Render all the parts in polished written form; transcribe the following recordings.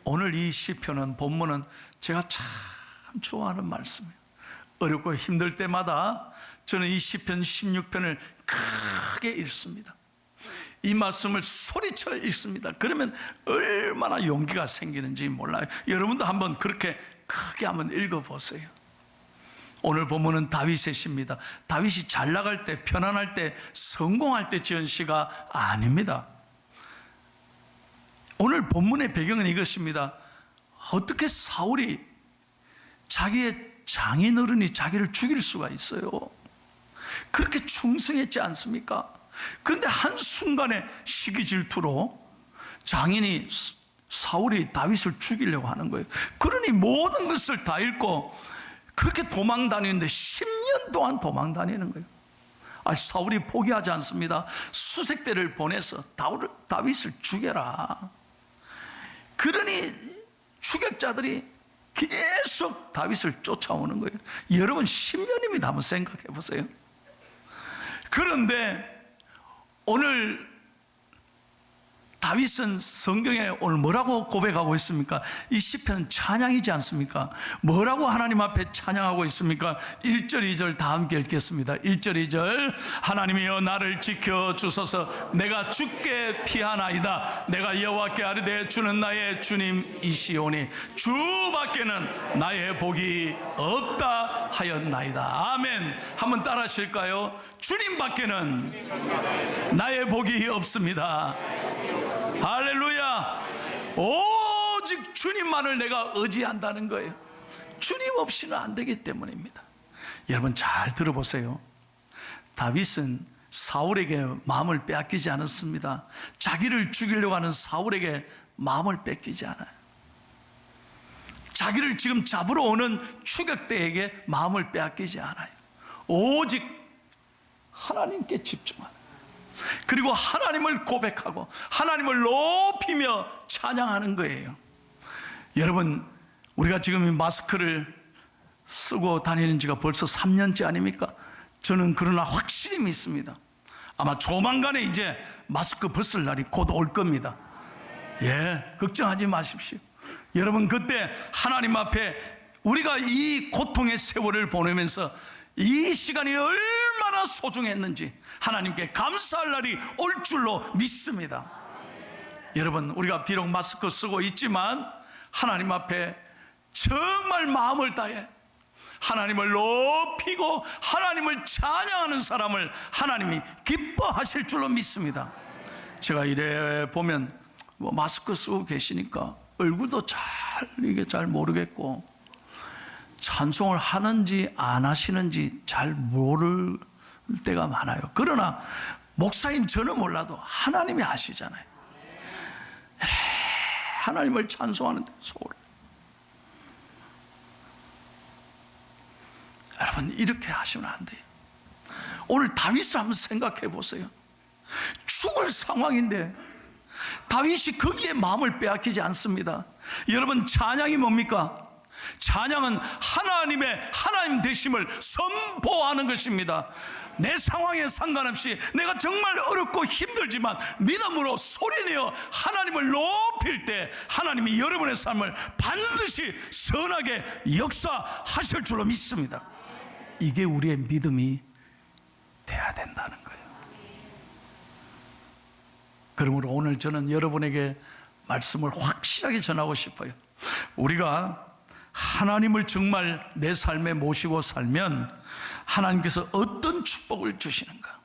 오늘 이 시편은 본문은 제가 참 좋아하는 말씀이에요. 어렵고 힘들 때마다 저는 이 시편 16편을 크게 읽습니다. 이 말씀을 소리쳐 읽습니다. 그러면 얼마나 용기가 생기는지 몰라요. 여러분도 한번 그렇게 크게 한번 읽어보세요. 오늘 본문은 다윗의 시입니다. 다윗이 잘 나갈 때, 편안할 때, 성공할 때 지은 시가 아닙니다. 오늘 본문의 배경은 이것입니다. 어떻게 사울이, 자기의 장인어른이 자기를 죽일 수가 있어요? 그렇게 충성했지 않습니까? 그런데 한순간에 시기 질투로 장인이, 사울이 다윗을 죽이려고 하는 거예요. 그러니 모든 것을 다 잃고 그렇게 도망 다니는데 10년 동안 도망 다니는 거예요. 사울이 포기하지 않습니다. 수색대를 보내서 다윗을 죽여라. 그러니 추격자들이 계속 다윗을 쫓아오는 거예요. 여러분 10년입니다. 한번 생각해 보세요. 그런데 오늘 다윗은 성경에 오늘 뭐라고 고백하고 있습니까? 이 시편은 찬양이지 않습니까? 뭐라고 하나님 앞에 찬양하고 있습니까? 1절 2절 다 함께 읽겠습니다. 1절 2절 하나님이여 나를 지켜주소서. 내가 주께 피하나이다. 내가 여호와께 아뢰되 주는 나의 주님이시오니 주밖에는 나의 복이 없다 하였나이다. 아멘. 한번 따라 하실까요? 주님밖에는 나의 복이 없습니다. 할렐루야. 오직 주님만을 내가 의지한다는 거예요. 주님 없이는 안 되기 때문입니다. 여러분 잘 들어보세요. 다윗은 사울에게 마음을 빼앗기지 않았습니다. 자기를 죽이려고 하는 사울에게 마음을 뺏기지 않아요. 자기를 지금 잡으러 오는 추격대에게 마음을 빼앗기지 않아요. 오직 하나님께 집중하는, 그리고 하나님을 고백하고 하나님을 높이며 찬양하는 거예요. 여러분, 우리가 지금 이 마스크를 쓰고 다니는 지가 벌써 3년째 아닙니까? 저는 그러나 확실히 믿습니다. 아마 조만간에 이제 마스크 벗을 날이 곧 올 겁니다. 걱정하지 마십시오. 여러분, 그때 하나님 앞에 우리가 이 고통의 세월을 보내면서 이 시간이 얼마나 소중했는지 하나님께 감사할 날이 올 줄로 믿습니다. 여러분, 우리가 비록 마스크 쓰고 있지만 하나님 앞에 정말 마음을 다해 하나님을 높이고 하나님을 찬양하는 사람을 하나님이 기뻐하실 줄로 믿습니다. 제가 이래 보면 마스크 쓰고 계시니까 얼굴도 잘 모르겠고 찬송을 하는지 안 하시는지 잘 모를 때가 많아요. 그러나 목사인 저는 몰라도 하나님이 아시잖아요. 하나님을 찬송하는데 소홀. 여러분, 이렇게 하시면 안 돼요. 오늘 다윗을 한번 생각해 보세요. 죽을 상황인데 다윗이 거기에 마음을 빼앗기지 않습니다. 여러분, 찬양이 뭡니까? 찬양은 하나님의 하나님 되심을 선포하는 것입니다. 내 상황에 상관없이 내가 정말 어렵고 힘들지만 믿음으로 소리내어 하나님을 높일 때 하나님이 여러분의 삶을 반드시 선하게 역사하실 줄로 믿습니다. 이게 우리의 믿음이 돼야 된다는 거예요. 그러므로 오늘 저는 여러분에게 말씀을 확실하게 전하고 싶어요. 우리가 하나님을 정말 내 삶에 모시고 살면 하나님께서 어떤 축복을 주시는가,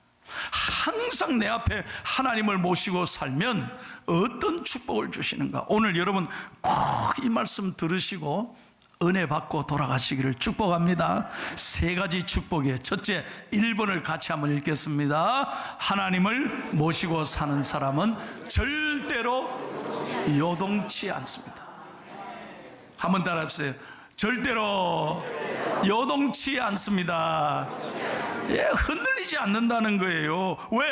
항상 내 앞에 하나님을 모시고 살면 어떤 축복을 주시는가, 오늘 여러분 꼭 이 말씀 들으시고 은혜 받고 돌아가시기를 축복합니다. 3가지 축복이에요. 첫째, 1번을 같이 한번 읽겠습니다. 하나님을 모시고 사는 사람은 절대로 요동치 않습니다. 한번 따라해주세요. 절대로 요동치 않습니다. 흔들리지 않는다는 거예요. 왜?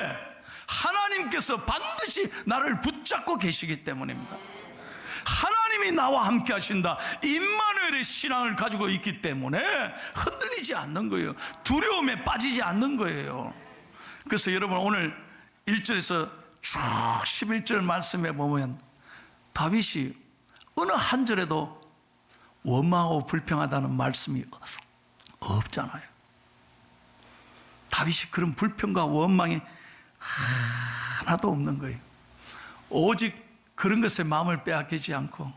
하나님께서 반드시 나를 붙잡고 계시기 때문입니다. 하나님이 나와 함께 하신다, 임마누엘의 신앙을 가지고 있기 때문에 흔들리지 않는 거예요. 두려움에 빠지지 않는 거예요. 그래서 여러분, 오늘 1절에서 쭉 11절 말씀에 보면 다윗이 어느 한 절에도 원망하고 불평하다는 말씀이 없잖아요. 다윗이 그런 불평과 원망이 하나도 없는 거예요. 오직 그런 것에 마음을 빼앗기지 않고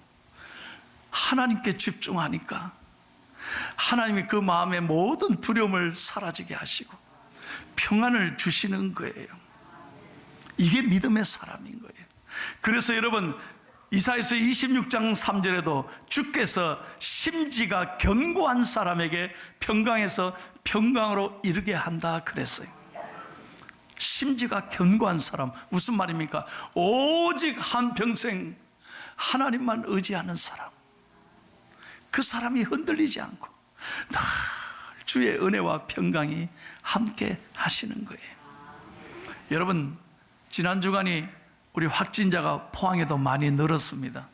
하나님께 집중하니까 하나님이 그 마음의 모든 두려움을 사라지게 하시고 평안을 주시는 거예요. 이게 믿음의 사람인 거예요. 그래서 여러분, 이사야서 26장 3절에도 주께서 심지가 견고한 사람에게 평강에서 평강으로 이르게 한다 그랬어요. 심지가 견고한 사람, 무슨 말입니까? 오직 한평생 하나님만 의지하는 사람, 그 사람이 흔들리지 않고 늘 주의 은혜와 평강이 함께 하시는 거예요. 여러분, 지난 주간이 우리 확진자가 포항에도 많이 늘었습니다.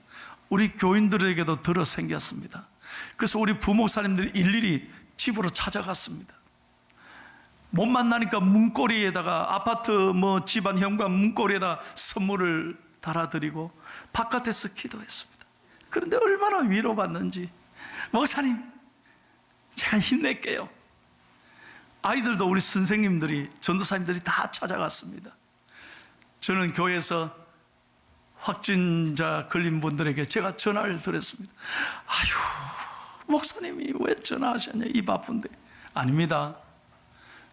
우리 교인들에게도 들어 생겼습니다. 그래서 우리 부목사님들이 일일이 집으로 찾아갔습니다. 못 만나니까 문고리에다가 아파트 집안 현관 문고리에다 선물을 달아드리고 바깥에서 기도했습니다. 그런데 얼마나 위로받는지. 목사님, 제가 힘낼게요. 아이들도 우리 선생님들이, 전도사님들이 다 찾아갔습니다. 저는 교회에서 확진자 걸린 분들에게 제가 전화를 드렸습니다. 아유, 목사님이 왜 전화하셨냐, 이 바쁜데. 아닙니다.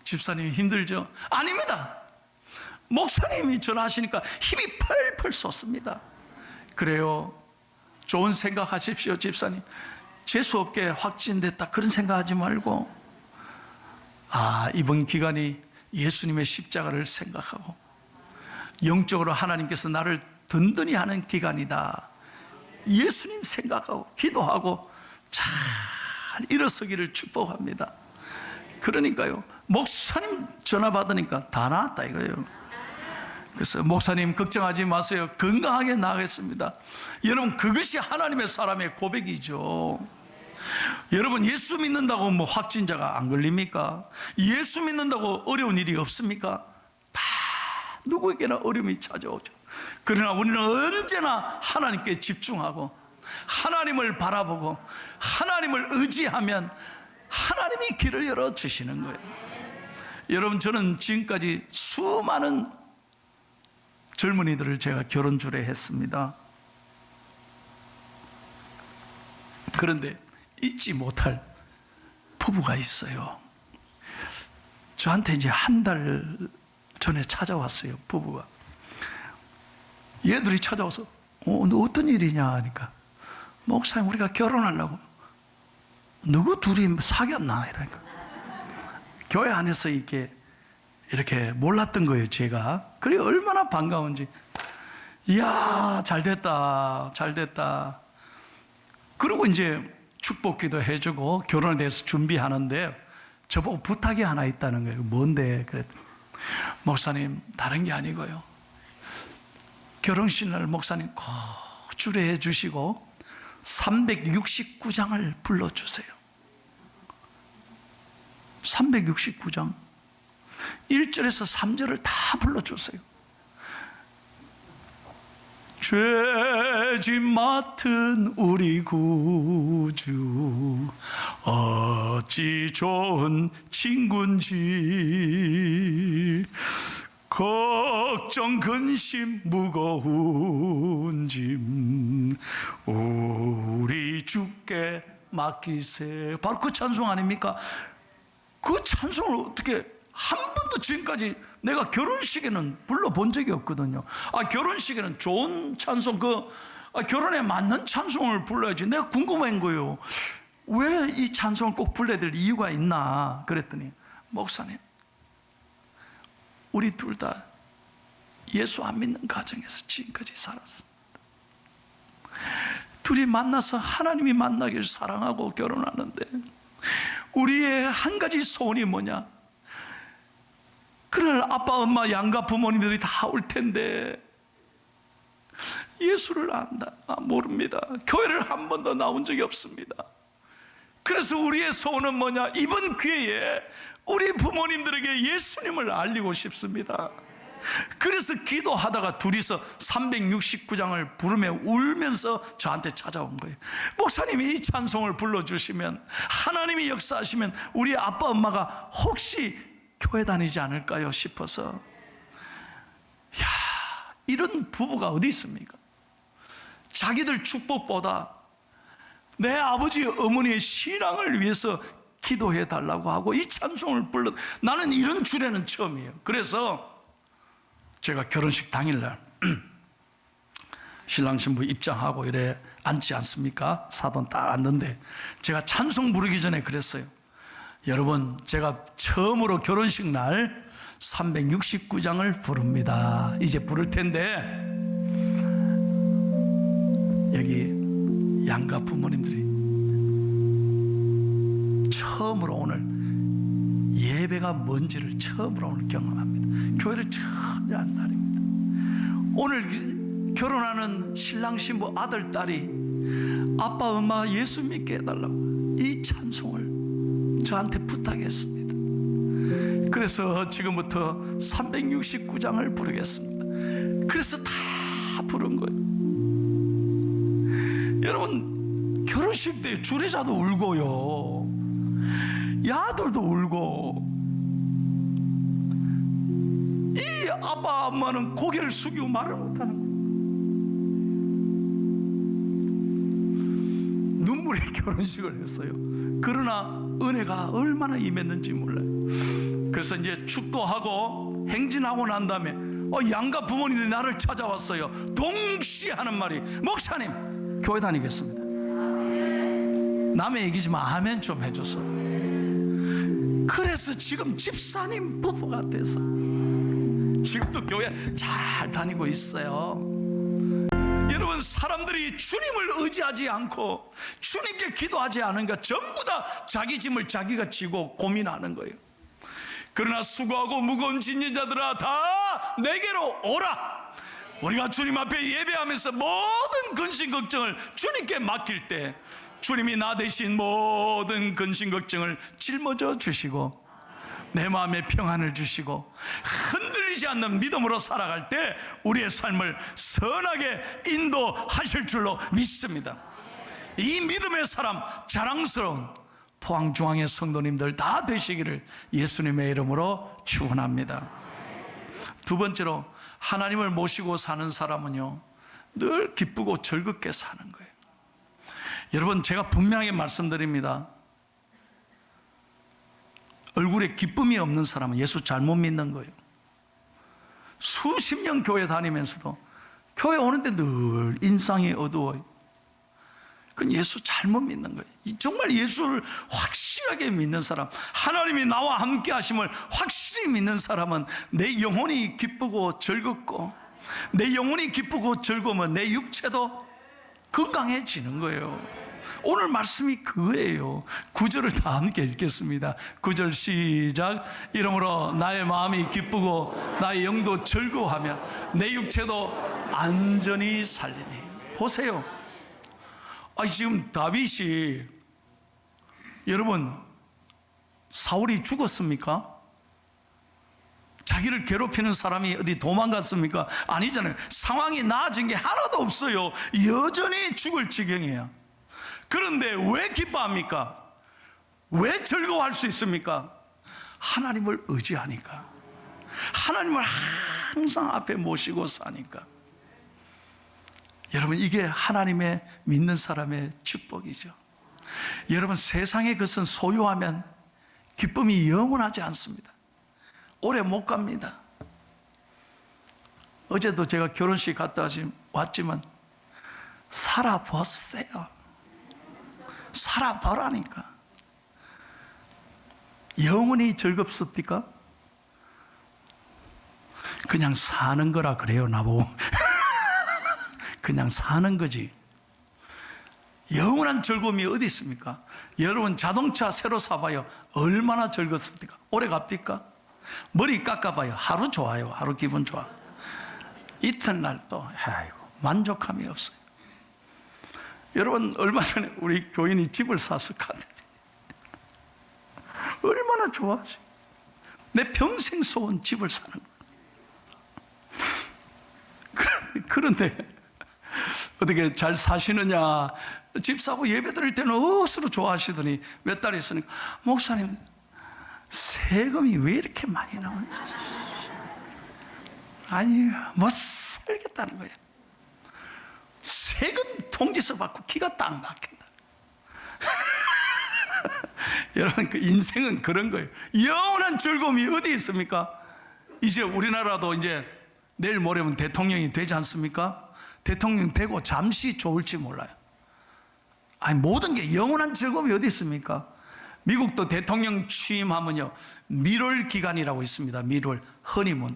집사님이 힘들죠? 아닙니다. 목사님이 전화하시니까 힘이 펄펄 솟습니다. 그래요. 좋은 생각하십시오, 집사님. 재수없게 확진됐다 그런 생각하지 말고, 이번 기간이 예수님의 십자가를 생각하고 영적으로 하나님께서 나를 든든히 하는 기간이다, 예수님 생각하고 기도하고 잘 일어서기를 축복합니다. 그러니까요, 목사님 전화 받으니까 다 나았다 이거예요. 그래서 목사님 걱정하지 마세요, 건강하게 나가겠습니다. 여러분, 그것이 하나님의 사람의 고백이죠. 여러분, 예수 믿는다고 확진자가 안 걸립니까? 예수 믿는다고 어려운 일이 없습니까? 다 누구에게나 어려움이 찾아오죠. 그러나 우리는 언제나 하나님께 집중하고 하나님을 바라보고 하나님을 의지하면 하나님이 길을 열어주시는 거예요. 여러분, 저는 지금까지 수많은 젊은이들을 제가 결혼 주례했습니다. 그런데 잊지 못할 부부가 있어요. 저한테 이제 한 달 전에 찾아왔어요, 부부가. 얘들이 찾아와서 너 어떤 일이냐 하니까, 목사님 우리가 결혼하려고. 누구 둘이 사귀었나 이러니까. 교회 안에서 이렇게 몰랐던 거예요, 제가. 그래 얼마나 반가운지. 이야, 잘됐다, 잘됐다. 그리고 이제 축복기도 해주고 결혼에 대해서 준비하는데 저보고 부탁이 하나 있다는 거예요. 뭔데? 그랬더니, 목사님, 다른 게 아니고요, 결혼식 날 목사님 꼭 주례해 주시고 369장을 불러주세요. 369장 1절에서 3절을 다 불러주세요. 죄짐 맡은 우리 구주 어찌 좋은 친구인지, 걱정 근심 무거운 짐 우리 주께 맡기세. 바로 그 찬송 아닙니까? 그 찬송을 어떻게 한 번도 지금까지 내가 결혼식에는 불러본 적이 없거든요. 결혼식에는 좋은 찬송, 결혼에 맞는 찬송을 불러야지. 내가 궁금한 거예요. 왜 이 찬송을 꼭 불러야 될 이유가 있나 그랬더니, 목사님, 우리 둘 다 예수 안 믿는 가정에서 지금까지 살았습니다. 둘이 만나서 하나님이 만나길 사랑하고 결혼하는데 우리의 한 가지 소원이 뭐냐? 그날 아빠, 엄마, 양가 부모님들이 다 올 텐데 예수를 모릅니다. 교회를 한 번도 나온 적이 없습니다. 그래서 우리의 소원은 뭐냐? 이번 기회에 우리 부모님들에게 예수님을 알리고 싶습니다. 그래서 기도하다가 둘이서 369장을 부르며 울면서 저한테 찾아온 거예요. 목사님이 이 찬송을 불러주시면, 하나님이 역사하시면 우리 아빠 엄마가 혹시 교회 다니지 않을까요 싶어서. 야, 이런 부부가 어디 있습니까? 자기들 축복보다 내 아버지 어머니의 신앙을 위해서 기도해 달라고 하고 이 찬송을 불러. 나는 이런 주례는 처음이에요. 그래서 제가 결혼식 당일날 신랑 신부 입장하고 이래 앉지 않습니까? 사돈 딱 앉는데 제가 찬송 부르기 전에 그랬어요. 여러분, 제가 처음으로 결혼식 날 369장을 부릅니다. 이제 부를 텐데 여기 양가 부모님들이 처음으로 오늘 예배가 뭔지를 처음으로 오늘 경험합니다. 교회를 처음 한 날입니다. 오늘 결혼하는 신랑 신부 아들 딸이 아빠 엄마 예수 믿게 해달라고 이 찬송을 저한테 부탁했습니다. 그래서 지금부터 369장을 부르겠습니다. 그래서 다 부른 거예요. 여러분, 결혼식 때 주례자도 울고요, 야들도 울고, 이 아빠 엄마는 고개를 숙이고 말을 못하는 거예요. 눈물의 결혼식을 했어요. 그러나 은혜가 얼마나 임했는지 몰라요. 그래서 이제 축도하고 행진하고 난 다음에 양가 부모님들이 나를 찾아왔어요. 동시에 하는 말이, 목사님 교회 다니겠습니다. 남의 얘기지만 아멘 좀 해줘서. 그래서 지금 집사님 부부가 돼서 지금도 교회 잘 다니고 있어요. 여러분, 사람들이 주님을 의지하지 않고 주님께 기도하지 않으니까 전부 다 자기 짐을 자기가 지고 고민하는 거예요. 그러나 수고하고 무거운 짐진 자들아 다 내게로 오라. 우리가 주님 앞에 예배하면서 모든 근심 걱정을 주님께 맡길 때 주님이 나 대신 모든 근심 걱정을 짊어져 주시고 내 마음에 평안을 주시고 흔들리지 않는 믿음으로 살아갈 때 우리의 삶을 선하게 인도하실 줄로 믿습니다. 이 믿음의 사람, 자랑스러운 포항중앙의 성도님들 다 되시기를 예수님의 이름으로 축원합니다. 두 번째로, 하나님을 모시고 사는 사람은요 늘 기쁘고 즐겁게 사는 거예요. 여러분, 제가 분명하게 말씀드립니다. 얼굴에 기쁨이 없는 사람은 예수 잘못 믿는 거예요. 수십 년 교회 다니면서도 교회 오는데 늘 인상이 어두워요. 그건 예수 잘못 믿는 거예요. 정말 예수를 확실하게 믿는 사람, 하나님이 나와 함께 하심을 확실히 믿는 사람은 내 영혼이 기쁘고 즐겁고, 내 영혼이 기쁘고 즐거우면 내 육체도 건강해지는 거예요. 오늘 말씀이 그거예요. 9절을 다 함께 읽겠습니다. 9절 시작. 이러므로 나의 마음이 기쁘고 나의 영도 즐거워하며 내 육체도 안전히 살리니. 보세요. 지금 다윗이, 여러분, 사울이 죽었습니까? 자기를 괴롭히는 사람이 어디 도망갔습니까? 아니잖아요. 상황이 나아진 게 하나도 없어요. 여전히 죽을 지경이에요. 그런데 왜 기뻐합니까? 왜 즐거워할 수 있습니까? 하나님을 의지하니까, 하나님을 항상 앞에 모시고 사니까. 여러분, 이게 하나님의 믿는 사람의 축복이죠. 여러분, 세상의 것은 소유하면 기쁨이 영원하지 않습니다. 오래 못 갑니다. 어제도 제가 결혼식 갔다 왔지만 살아보세요. 살아보라니까. 영원히 즐겁습니까? 그냥 사는 거라 그래요, 나보고. 그냥 사는 거지. 영원한 즐거움이 어디 있습니까? 여러분, 자동차 새로 사봐요. 얼마나 즐겁습니까? 오래 갑니까? 머리 깎아봐요. 하루 좋아요. 하루 기분 좋아. 이튿날 또 만족함이 없어요. 여러분, 얼마 전에 우리 교인이 집을 사서 갔는데 얼마나 좋아하지? 내 평생 소원 집을 사는 거예요. 그런데 어떻게 잘 사시느냐, 집사하고 예배 드릴 때는 억수로 좋아하시더니 몇 달 있으니까 목사님 세금이 왜 이렇게 많이 나오는지. 아니 못 살겠다는 거예요. 세금 통지서 받고 기가 딱 막힌다. 여러분, 그 인생은 그런 거예요. 영원한 즐거움이 어디 있습니까? 이제 우리나라도 이제 내일 모레면 대통령이 되지 않습니까? 대통령 되고 잠시 좋을지 몰라요. 아니, 모든 게 영원한 즐거움이 어디 있습니까? 미국도 대통령 취임하면요, 밀월 기간이라고 있습니다. 밀월, 허니문.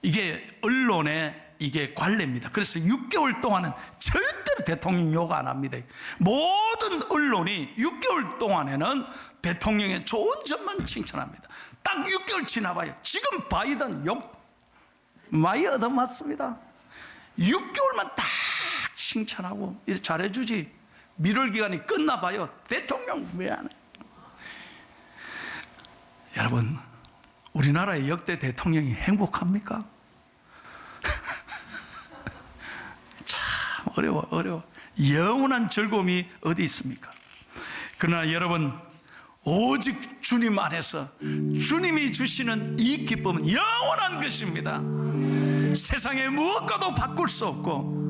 이게 언론의 이게 관례입니다. 그래서 6개월 동안은 절대로 대통령 욕 안 합니다. 모든 언론이 6개월 동안에는 대통령의 좋은 점만 칭찬합니다. 딱 6개월 지나봐요. 지금 바이든 욕 많이 얻어맞습니다. 6개월만 딱 칭찬하고 이렇게 잘해주지. 밀월 기간이 끝나봐요. 대통령 왜 안 해? 여러분, 우리나라의 역대 대통령이 행복합니까? 참 어려워. 영원한 즐거움이 어디 있습니까? 그러나 여러분, 오직 주님 안에서 주님이 주시는 이 기쁨은 영원한 것입니다. 세상에 무엇과도 바꿀 수 없고,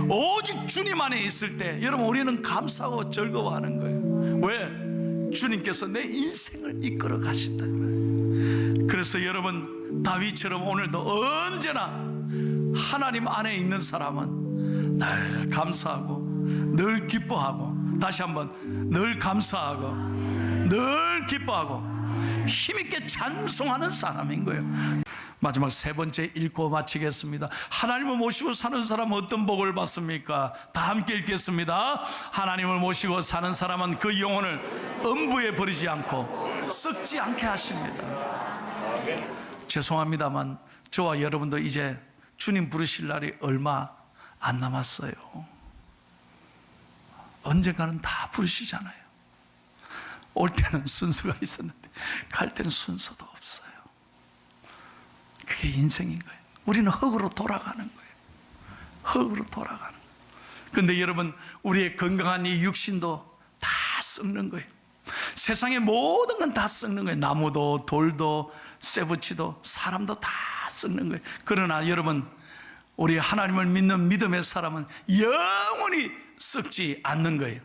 오직 주님 안에 있을 때 여러분, 우리는 감사하고 즐거워하는 거예요. 왜? 주님께서 내 인생을 이끌어 가신다는 말이에요. 그래서 여러분, 다윗처럼 오늘도 언제나 하나님 안에 있는 사람은 늘 감사하고 늘 기뻐하고, 다시 한번 늘 감사하고 늘 기뻐하고 힘있게 찬송하는 사람인 거예요. 마지막 세 번째 읽고 마치겠습니다. 하나님을 모시고 사는 사람은 어떤 복을 받습니까? 다 함께 읽겠습니다. 하나님을 모시고 사는 사람은 그 영혼을 음부에 버리지 않고 썩지 않게 하십니다. 죄송합니다만 저와 여러분도 이제 주님 부르실 날이 얼마 안 남았어요. 언젠가는 다 부르시잖아요. 올 때는 순서가 있었는데 갈 때는 순서도 없어요. 그게 인생인 거예요. 우리는 흙으로 돌아가는 거예요. 흙으로 돌아가는 거예요. 그런데 여러분, 우리의 건강한 이 육신도 다 썩는 거예요. 세상의 모든 건 다 썩는 거예요. 나무도 돌도 쇠붙이도 사람도 다 썩는 거예요. 그러나 여러분, 우리 하나님을 믿는 믿음의 사람은 영원히 썩지 않는 거예요.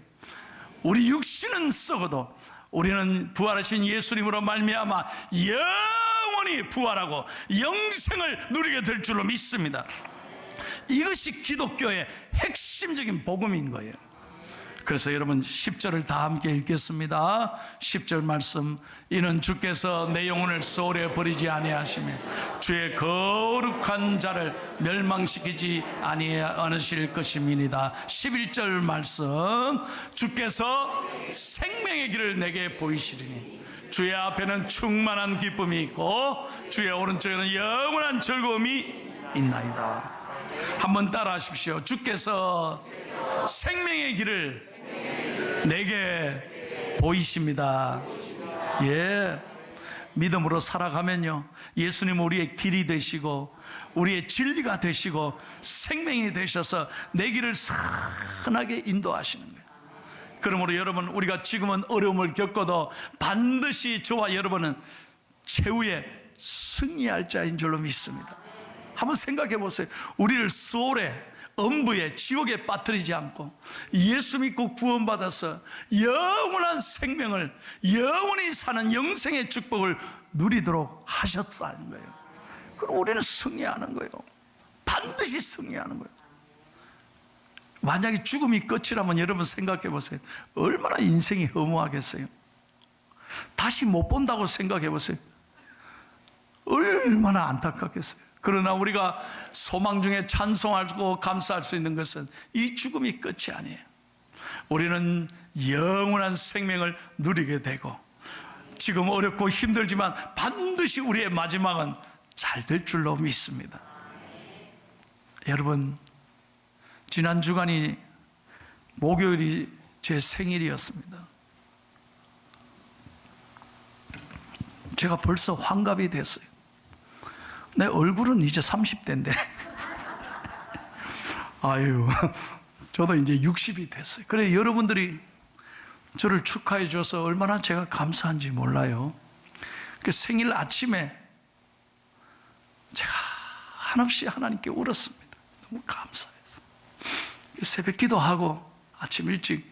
우리 육신은 썩어도 우리는 부활하신 예수님으로 말미암아 영원히 부활하고 영생을 누리게 될 줄로 믿습니다. 이것이 기독교의 핵심적인 복음인 거예요. 그래서 여러분 10절을 다 함께 읽겠습니다. 10절 말씀. 이는 주께서 내 영혼을 소홀히 버리지 아니하시며 주의 거룩한 자를 멸망시키지 아니하실 것임이니이다. 11절 말씀. 주께서 생명의 길을 내게 보이시리니 주의 앞에는 충만한 기쁨이 있고 주의 오른쪽에는 영원한 즐거움이 있나이다. 한번 따라 하십시오. 주께서 생명의 길을 내게 보이십니다. 예, 믿음으로 살아가면요, 예수님 우리의 길이 되시고 우리의 진리가 되시고 생명이 되셔서 내 길을 선하게 인도하시는 거예요. 그러므로 여러분, 우리가 지금은 어려움을 겪어도 반드시 저와 여러분은 최후에 승리할 자인 줄로 믿습니다. 한번 생각해 보세요. 우리를 소홀에 음부에 지옥에 빠뜨리지 않고 예수 믿고 구원받아서 영원한 생명을, 영원히 사는 영생의 축복을 누리도록 하셨다는 거예요. 그럼 우리는 승리하는 거예요. 반드시 승리하는 거예요. 만약에 죽음이 끝이라면 여러분 생각해 보세요. 얼마나 인생이 허무하겠어요. 다시 못 본다고 생각해 보세요. 얼마나 안타깝겠어요. 그러나 우리가 소망 중에 찬송하고 감사할 수 있는 것은 이 죽음이 끝이 아니에요. 우리는 영원한 생명을 누리게 되고, 지금 어렵고 힘들지만 반드시 우리의 마지막은 잘 될 줄로 믿습니다. 여러분, 지난 주간이 목요일이 제 생일이었습니다. 제가 벌써 환갑이 됐어요. 내 얼굴은 이제 30대인데 아유, 저도 이제 60이 됐어요. 그래 여러분들이 저를 축하해 줘서 얼마나 제가 감사한지 몰라요. 그 생일 아침에 제가 한없이 하나님께 울었습니다. 너무 감사해서. 새벽 기도하고 아침 일찍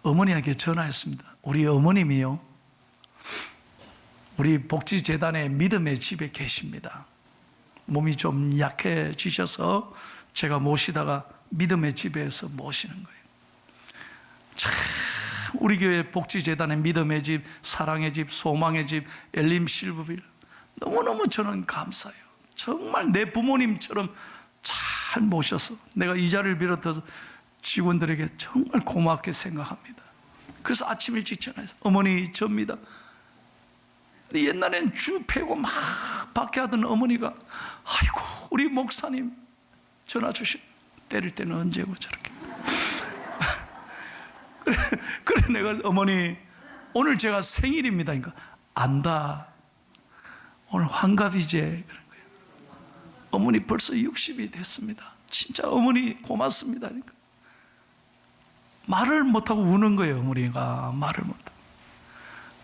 어머니에게 전화했습니다. 우리 어머님이요, 우리 복지재단의 믿음의 집에 계십니다. 몸이 좀 약해지셔서 제가 모시다가 믿음의 집에서 모시는 거예요. 참 우리 교회 복지재단의 믿음의 집, 사랑의 집, 소망의 집, 엘림 실버빌 너무너무 저는 감사해요. 정말 내 부모님처럼 잘 모셔서 내가 이 자리를 비롯해서 직원들에게 정말 고맙게 생각합니다. 그래서 아침 일찍 전화해서 어머니 접니다. 옛날엔 주 패고 막 밖에 하던 어머니가 아이고 우리 목사님 전화 주시 때릴 때는 언제고 저렇게 그래 내가 어머니 오늘 제가 생일입니다. 그러니까 안다 오늘 환갑이제 그런 거예요. 어머니 벌써 60이 됐습니다. 진짜 어머니 고맙습니다. 그러니까 말을 못하고 우는 거예요. 어머니가 말을 못하고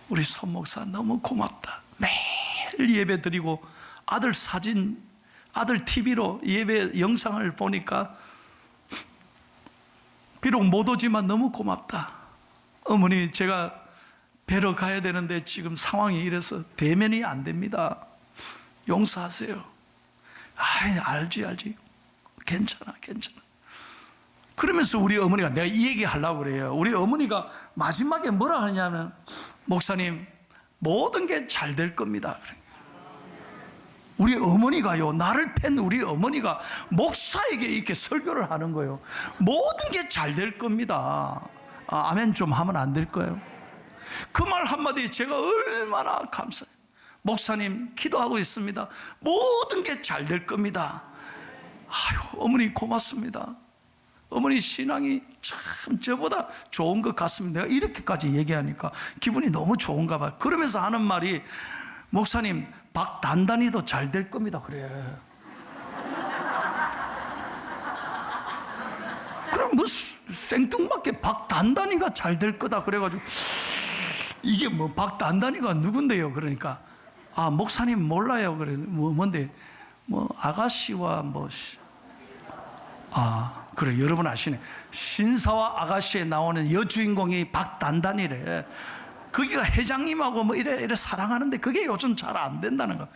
우리 손 목사 너무 고맙다. 매일 예배 드리고 아들 사진 아들 TV로 예배 영상을 보니까 비록 못 오지만 너무 고맙다. 어머니 제가 뵈러 가야 되는데 지금 상황이 이래서 대면이 안 됩니다. 용서하세요. 알지 괜찮아 그러면서 우리 어머니가 내가 이 얘기 하려고 그래요. 우리 어머니가 마지막에 뭐라 하냐면 목사님 모든 게 잘 될 겁니다. 우리 어머니가요, 나를 팬 우리 어머니가 목사에게 이렇게 설교를 하는 거예요. 모든 게 잘 될 겁니다. 아멘 좀 하면 안 될까요? 그 말 한마디에 제가 얼마나 감사해요. 목사님 기도하고 있습니다. 모든 게 잘 될 겁니다. 아유 어머니 고맙습니다. 어머니 신앙이 참 저보다 좋은 것 같습니다. 내가 이렇게까지 얘기하니까 기분이 너무 좋은가 봐요. 그러면서 하는 말이 목사님 박단단이도 잘 될 겁니다. 그래. 그럼 뭐 생뚱맞게 박단단이가 잘 될 거다 그래가지고 이게 뭐 박단단이가 누군데요? 그러니까 목사님 몰라요. 그래 뭔데 뭐 아가씨와 그래 여러분 아시네. 신사와 아가씨에 나오는 여주인공이 박단단이래. 거기가 회장님하고 뭐 이래 사랑하는데 그게 요즘 잘 안 된다는 거.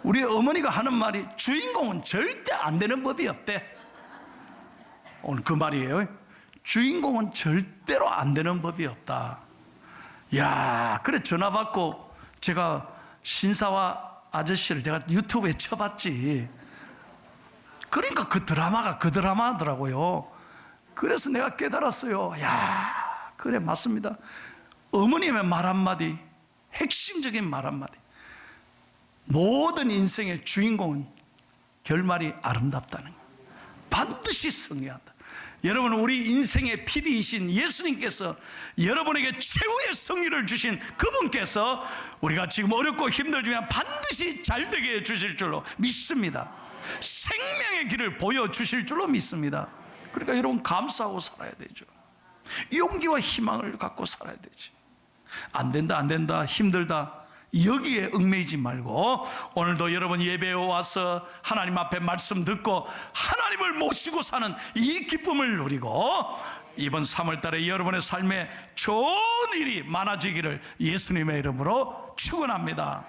우리 어머니가 하는 말이 주인공은 절대 안 되는 법이 없대. 오늘 그 말이에요. 주인공은 절대로 안 되는 법이 없다. 야, 그래 전화 받고 제가 신사와 아저씨를 제가 유튜브에 쳐봤지. 그러니까 그 드라마가 그 드라마더라고요. 그래서 내가 깨달았어요. 야, 그래 맞습니다. 어머님의 말 한마디, 핵심적인 말 한마디. 모든 인생의 주인공은 결말이 아름답다는 거예요. 반드시 승리한다. 여러분 우리 인생의 PD이신 예수님께서 여러분에게 최후의 승리를 주신 그분께서 우리가 지금 어렵고 힘들지만 반드시 잘되게 해주실 줄로 믿습니다. 생명의 길을 보여주실 줄로 믿습니다. 그러니까 여러분 감사하고 살아야 되죠. 용기와 희망을 갖고 살아야 되지. 안 된다 힘들다 여기에 얽매이지 말고 오늘도 여러분 예배에 와서 하나님 앞에 말씀 듣고 하나님을 모시고 사는 이 기쁨을 누리고 이번 3월달에 여러분의 삶에 좋은 일이 많아지기를 예수님의 이름으로 축원합니다.